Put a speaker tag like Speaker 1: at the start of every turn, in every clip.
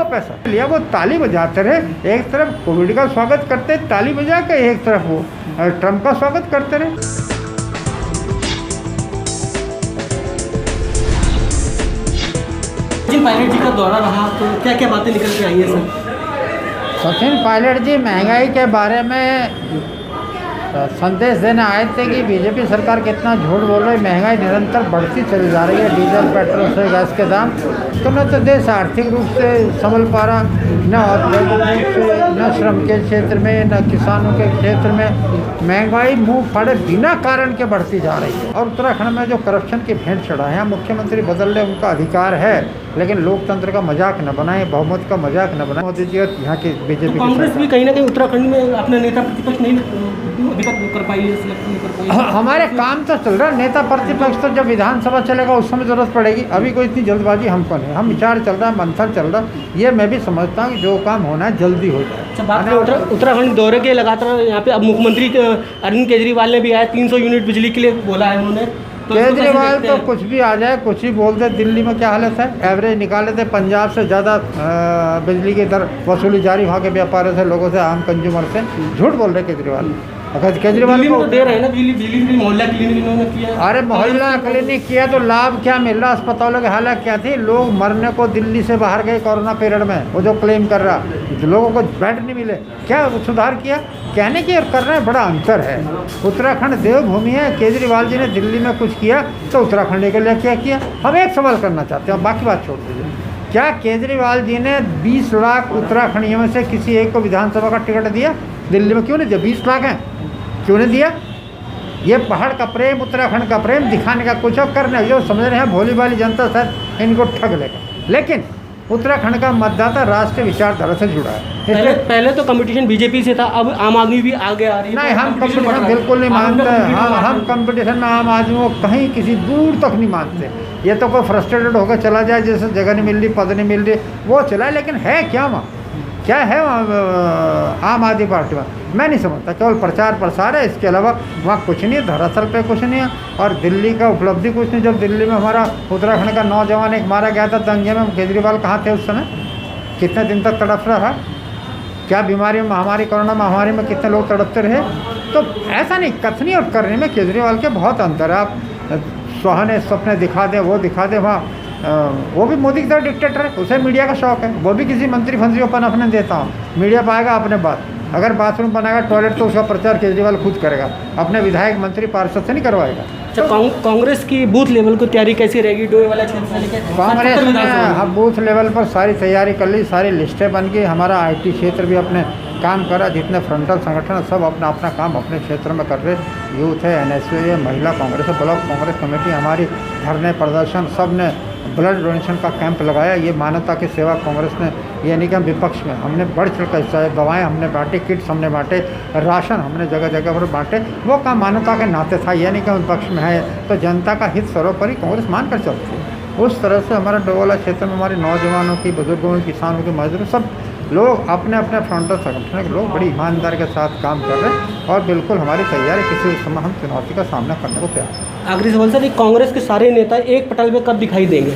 Speaker 1: पैसा लिया? वो ताली बजाते रहे, एक तरफ कोविड का स्वागत करते ताली बजा के, एक तरफ वो ट्रंप का स्वागत करते रहे।
Speaker 2: सचिन पायलट जी का दौरा रहा तो क्या क्या बातें निकल के आई है सर?
Speaker 1: सचिन पायलट जी महंगाई के बारे में संदेश देने आए थे कि बीजेपी सरकार कितना झूठ बोल रही है, महंगाई निरंतर बढ़ती चली जा रही है, डीजल पेट्रोल से गैस के दाम। तो न तो देश आर्थिक रूप से संभल पा रहा, न औद्योगिक रूप से, न श्रम के क्षेत्र में, न किसानों के क्षेत्र में। महंगाई मुंह फाड़े बिना कारण के बढ़ती जा रही है। और उत्तराखंड में जो करप्शन की भेंट चढ़ा है, यहाँ मुख्यमंत्री बदलने उनका अधिकार है, लेकिन लोकतंत्र का मजाक न बनाए, बहुमत का मजाक न बनाए। मोदी जी यहाँ की बीजेपी
Speaker 2: कांग्रेस भी कहीं ना कहीं उत्तराखंड में अपने नेता प्रतिपक्ष नहीं अभी तक कर पाई है, सिलेक्ट नहीं कर पाई है।
Speaker 1: हमारे काम तो चल रहा है, नेता प्रतिपक्ष तो जब विधानसभा चलेगा उस समय जरूरत पड़ेगी। अभी कोई इतनी जल्दबाजी हमको नहीं, हम विचार चल रहा है, मंथन चल रहा है। ये मैं भी समझता हूँ कि जो काम होना है जल्दी हो जाए।
Speaker 2: अच्छा, बात करें उत्तराखंड दौरे के लगातार यहाँ पे अब मुख्यमंत्री अरविंद केजरीवाल ने भी आया, 300 यूनिट बिजली के लिए बोला है उन्होंने। तो
Speaker 1: केजरीवाल तो कुछ भी आ जाए, कुछ ही बोल दे। दिल्ली में क्या हालत है, एवरेज निकाले थे, पंजाब से ज़्यादा बिजली की दर वसूली जारी, वहाँ के व्यापारियों से, लोगों से, आम कंज्यूमर से। झूठ बोल रहे केजरीवाल। अगर केजरीवाल को
Speaker 2: दे रहे हैं ना बिजली, मोहल्ला क्लिनिक इन्होंने किया।
Speaker 1: अरे मोहल्ला क्लिनिक किया तो लाभ क्या मिल रहा? अस्पतालों की हालत क्या थी? लोग मरने को दिल्ली से बाहर गए कोरोना पीरियड में। वो जो क्लेम कर रहा, लोगों को बेड नहीं मिले, क्या सुधार किया? कहने की और कर रहे हैं बड़ा अंतर है। उत्तराखंड देवभूमि है, केजरीवाल जी ने दिल्ली में कुछ किया तो उत्तराखंड के लिए क्या किया? हम एक सवाल करना चाहते हैं, बाकी बात छोड़ दीजिए। क्या केजरीवाल जी ने 20 लाख उत्तराखंडियों में से किसी एक को विधानसभा का टिकट दिया? दिल्ली में क्यों नहीं दिया? 20 लाख हैं, क्यों नहीं दिया? ये पहाड़ का प्रेम, उत्तराखंड का प्रेम दिखाने का कुछ और करने, जो समझ रहे हैं भोली भाली जनता शायद इनको ठग लेगा। लेकिन उत्तराखंड का मतदाता राष्ट्रीय विचारधारा से जुड़ा है।
Speaker 2: पहले तो कंपटीशन बीजेपी से था, अब आम आदमी भी आगे आ रही है।
Speaker 1: नहीं, हम कंपटीशन बिल्कुल नहीं मानते। हम कंपटीशन में आम आदमी को कहीं किसी दूर तक नहीं मानते। ये तो कोई फ्रस्ट्रेटेड होकर चला जाए, जैसे जगह नहीं मिल रही, पद नहीं मिल रही, वो चला। लेकिन है क्या वहाँ, क्या है आम आदमी पार्टी में? मैं नहीं समझता, केवल प्रचार प्रसार है, इसके अलावा वहाँ कुछ नहीं है, धरातल पे कुछ नहीं है। और दिल्ली का उपलब्धि कुछ नहीं। जब दिल्ली में हमारा उत्तराखंड का नौजवान एक मारा गया था दंगे में, केजरीवाल कहाँ थे उस समय? कितने दिन तक तड़प रहा? क्या बीमारी, महामारी, कोरोना महामारी में कितने लोग तड़पते रहे? तो ऐसा नहीं, कथनी और करने में केजरीवाल के बहुत अंतर है। आप सुहाने सपने दिखा दें, वो दिखा दें, वहाँ वो भी मोदी की तरह डिक्टेटर है, उसे मीडिया का शौक है। वो भी किसी मंत्री फंत्री को अपने देता हूँ, मीडिया पाएगा अपने बात। अगर बाथरूम बनाएगा, टॉयलेट, तो उसका प्रचार केजरीवाल खुद करेगा, अपने विधायक मंत्री पार्षद से नहीं करवाएगा।
Speaker 2: अच्छा, कांग्रेस की बूथ लेवल को तैयारी कैसी रहेगी? डोए वाला क्षेत्र से लेकर
Speaker 1: कांग्रेस ने हम बूथ लेवल पर सारी तैयारी कर ली, सारी लिस्टें बन गई। हमारा IT क्षेत्र भी अपने काम करा, जितने फ्रंटल संगठन सब अपना अपना काम अपने क्षेत्र में कर रहे। यूथ है, NSU है, महिला कांग्रेस है, ब्लॉक कांग्रेस कमेटी हमारी, धरने प्रदर्शन, सब ने ब्लड डोनेशन का कैंप लगाया। ये मानवता की सेवा कांग्रेस ने, ये नहीं कि हम विपक्ष में, हमने बढ़ चढ़ कर हिस्सा है। दवाएँ हमने बांटी, किट्स हमने बांटे, राशन हमने जगह जगह पर बांटे। वो काम मानवता के नाते था, ये नहीं कि हम विपक्ष में है तो जनता का हित सर्वोपरि कांग्रेस मान कर चलती है। उस तरह से हमारा डोवाला क्षेत्र में हमारे नौजवानों की, बुजुर्गों की, किसानों की, मजदूरों, सब लोग अपने अपने फ्रंटल संगठन के लोग बड़ी ईमानदारी के साथ काम कर रहे हैं। और बिल्कुल हमारी तैयारी, किसी भी समय हम चुनौती का सामना करने को तैयार हैं।
Speaker 2: आखिरी सवाल सर, कांग्रेस के सारे नेता एक पटल पे कब दिखाई देंगे?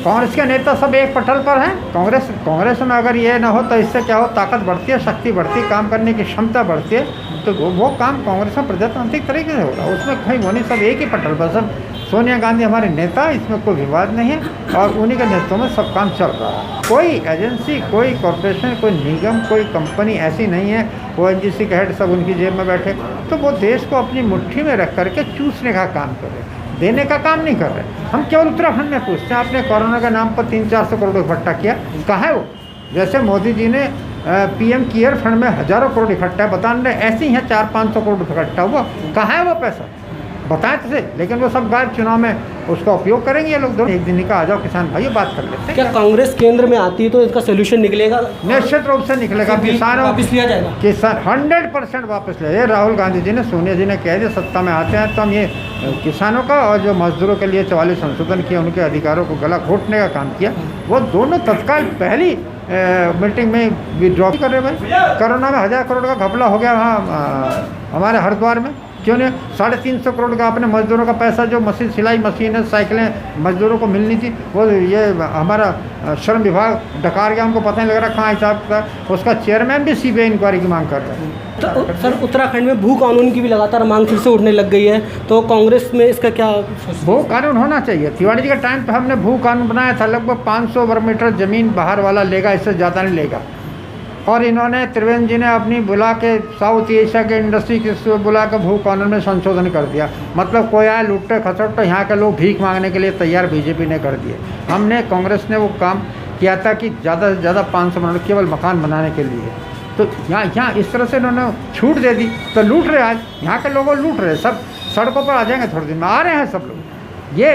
Speaker 1: कांग्रेस के नेता सब एक पटल पर हैं। कांग्रेस में अगर ये ना हो तो इससे क्या हो? ताकत बढ़ती है, शक्ति बढ़ती है, काम करने की क्षमता बढ़ती है। तो वो काम कांग्रेस में प्रजातांत्रिक तरीके से होगा, उसमें कहीं वो नहीं, सब एक ही पटल पर। सब सोनिया गांधी हमारे नेता, इसमें कोई विवाद नहीं है, और उन्हीं के नेतृत्व में सब काम चल रहा है। कोई एजेंसी, कोई कॉरपोरेशन, कोई निगम, कोई कंपनी ऐसी नहीं है ONGC के हेड सब उनकी जेब में बैठे, तो वो देश को अपनी मुट्ठी में रख करके चूसने का काम कर रहे, देने का काम नहीं कर रहे। हम केवल उत्तराखंड में पूछते हैं, आपने कोरोना के नाम पर 300-400 करोड़ इकट्ठा किया, कहाँ है वो? जैसे मोदी जी ने PM केयर फंड में हज़ारों करोड़ इकट्ठा बताने रहे, ऐसे ही है 400-500 करोड़ इकट्ठा हुआ, कहाँ है वो पैसा? बताएं तो सही। लेकिन वो सब गायब, चुनाव में उसका उपयोग करेंगे ये लोग। दोनों एक दिन का आ जाओ किसान भाई, बात कर लेते हैं।
Speaker 2: क्या कांग्रेस केंद्र में आती है तो इसका सोल्यूशन निकलेगा?
Speaker 1: निश्चित रूप से निकलेगा। किसानों
Speaker 2: वापस लिया जाएगा,
Speaker 1: किसान 100% वापस ले। राहुल गांधी जी ने, सोनिया जी ने कह दिया सत्ता में आते हैं तो हम ये किसानों का और जो मजदूरों के लिए 44 संशोधन किया, उनके अधिकारों को गला घोटने का काम किया, वो दोनों तत्काल पहली मीटिंग में विड्रॉ कर रहे भाई। कोरोना में 1000 करोड़ का घपला हो गया वहाँ हमारे हरिद्वार में, क्यों नहीं? 350 करोड़ का अपने मजदूरों का पैसा जो मशीन, सिलाई मशीन है, साइकिलें मजदूरों को मिलनी थी, वो ये हमारा श्रम विभाग डकार गया, हमको पता नहीं लग रहा कहाँ हिसाब का। उसका चेयरमैन भी सीबीआई इंक्वायरी की मांग कर रहा है।
Speaker 2: तो सर उत्तराखंड में भू कानून की भी लगातार मांग फिर से उठने लग गई है, तो कांग्रेस में इसका क्या?
Speaker 1: भू कानून होना चाहिए। तिवारी जी के टाइम पे हमने भू कानून बनाया था, लगभग 500 वर्ग मीटर ज़मीन बाहर वाला लेगा, इससे ज़्यादा नहीं लेगा। और इन्होंने त्रिवेंद्र जी ने अपनी बुला के साउथ एशिया के इंडस्ट्री के बुला के भू कानून में संशोधन कर दिया। मतलब कोई आया लुट्टे खसोट्टे, यहाँ के लोग भीख मांगने के लिए तैयार बीजेपी ने कर दिए। हमने कांग्रेस ने वो काम किया था कि ज़्यादा से ज़्यादा 500 मिनट केवल मकान बनाने के लिए। तो यहाँ इस तरह से इन्होंने छूट दे दी, तो लूट रहे। आज यहाँ के लोगों लूट रहे, सब सड़कों पर आ जाएंगे थोड़े दिन में, आ रहे हैं सब लोग। ये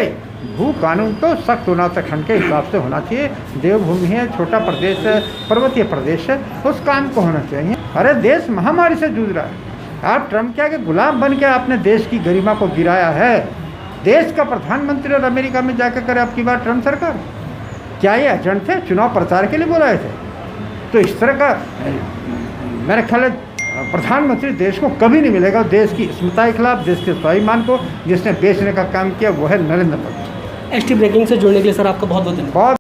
Speaker 1: भू कानून तो सख्त होना उत्तराखंड के हिसाब से होना चाहिए। देवभूमि है, छोटा प्रदेश है, पर्वतीय प्रदेश है, उस काम को होना चाहिए। अरे देश महामारी से जूझ रहा है, आप ट्रम्प के आगे गुलाम बन के आपने देश की गरिमा को गिराया है। देश का प्रधानमंत्री और अमेरिका में जाकर करे आपकी बात ट्रम्प सरकार, क्या ये एजेंट थे? चुनाव प्रचार के लिए बुलाए थे? तो इस तरह का मेरे ख्याल है प्रधानमंत्री देश को कभी नहीं मिलेगा। देश की अस्मिता के खिलाफ, देश के स्वाभिमान को जिसने बेचने का काम किया वो है नरेंद्र मोदी।
Speaker 2: एसटी ब्रेकिंग से जुड़ने के लिए सर आपका बहुत बहुत धन्यवाद।